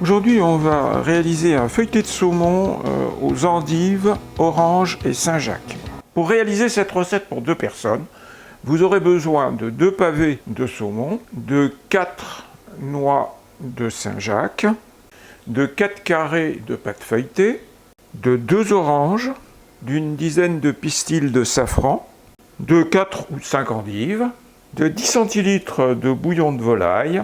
Aujourd'hui, on va réaliser un feuilleté de saumon aux endives, oranges et Saint-Jacques. Pour réaliser cette recette pour 2 personnes, vous aurez besoin de 2 pavés de saumon, de 4 noix de Saint-Jacques, de 4 carrés de pâte feuilletée, de 2 oranges, d'une dizaine de pistils de safran, de 4 ou 5 endives, de 10 centilitres de bouillon de volaille,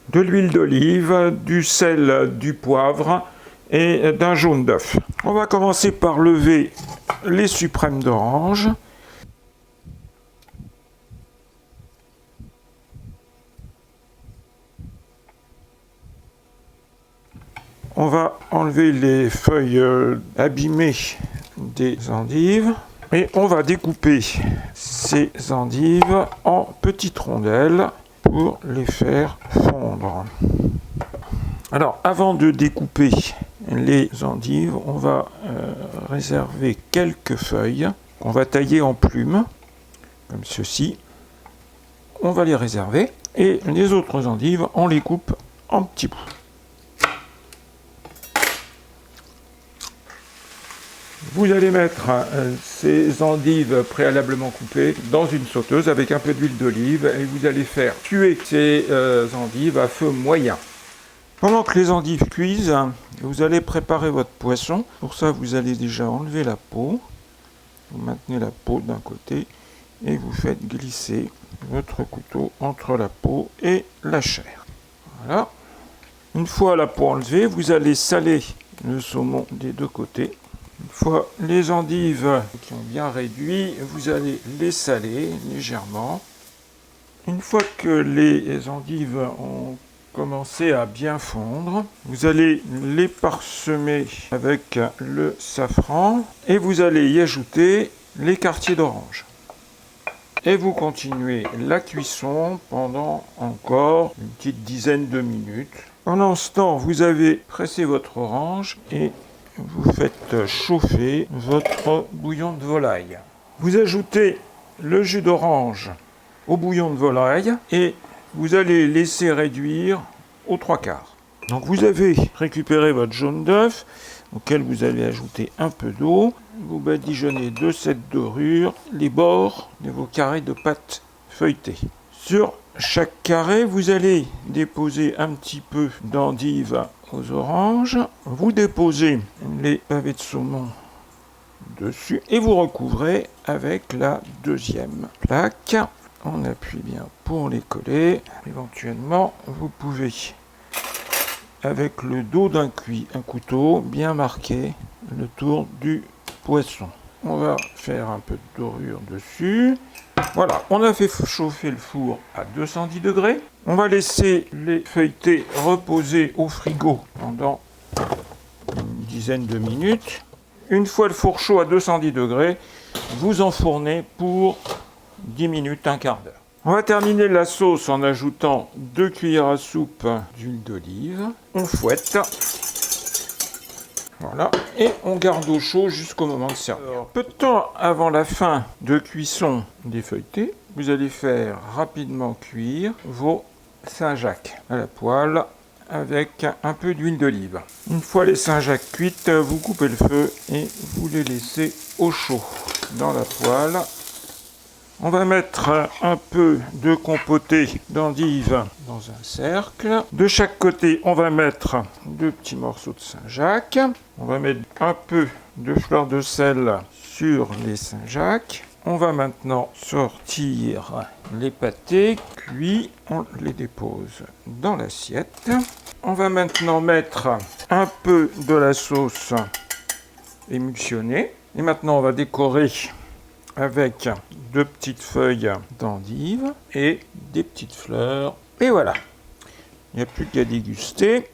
de l'huile d'olive, du sel, du poivre et d'un jaune d'œuf. On va commencer par lever les suprêmes d'orange. On va enlever les feuilles abîmées des endives et on va découper ces endives en petites rondelles pour les faire fondre. Alors, avant de découper les endives, on va réserver quelques feuilles qu'on va tailler en plumes, comme ceci. On va les réserver et les autres endives, on les coupe en petits bouts. Vous allez mettre ces endives préalablement coupées dans une sauteuse avec un peu d'huile d'olive et vous allez faire cuire ces endives à feu moyen. Pendant que les endives cuisent, vous allez préparer votre poisson. Pour ça, vous allez déjà enlever la peau. Vous maintenez la peau d'un côté et vous faites glisser votre couteau entre la peau et la chair. Voilà. Une fois la peau enlevée, vous allez saler le saumon des 2 côtés. Une fois les endives qui ont bien réduit, vous allez les saler légèrement. Une fois que les endives ont commencé à bien fondre, vous allez les parsemer avec le safran et vous allez y ajouter les quartiers d'orange. Et vous continuez la cuisson pendant encore une petite dizaine de minutes. Pendant ce temps, vous avez pressé votre orange et vous faites chauffer votre bouillon de volaille. Vous ajoutez le jus d'orange au bouillon de volaille et vous allez laisser réduire aux 3/4. Donc vous avez récupéré votre jaune d'œuf auquel vous allez ajouter un peu d'eau. Vous badigeonnez de cette dorure les bords de vos carrés de pâte feuilletée. Sur chaque carré, vous allez déposer un petit peu d'endive aux oranges. Vous déposez les pavés de saumon dessus et vous recouvrez avec la deuxième plaque. On appuie bien pour les coller. Éventuellement, vous pouvez, avec le dos d'un couteau, bien marquer le tour du poisson. On va faire un peu de dorure dessus. Voilà, on a fait chauffer le four à 210 degrés. On va laisser les feuilletés reposer au frigo pendant une dizaine de minutes. Une fois le four chaud à 210 degrés, vous enfournez pour 10 minutes, un quart d'heure. On va terminer la sauce en ajoutant 2 cuillères à soupe d'huile d'olive. On fouette. Voilà, et on garde au chaud jusqu'au moment de servir. Peu de temps avant la fin de cuisson des feuilletés, vous allez faire rapidement cuire vos Saint-Jacques à la poêle avec un peu d'huile d'olive. Une fois les Saint-Jacques cuites, vous coupez le feu et vous les laissez au chaud dans la poêle. On va mettre un peu de compoté d'endive dans un cercle. De chaque côté, on va mettre 2 petits morceaux de Saint-Jacques. On va mettre un peu de fleur de sel sur les Saint-Jacques. On va maintenant sortir les pâtés cuits. On les dépose dans l'assiette. On va maintenant mettre un peu de la sauce émulsionnée. Et maintenant, on va décorer avec 2 petites feuilles d'endive et des petites fleurs. Et voilà, il n'y a plus qu'à déguster.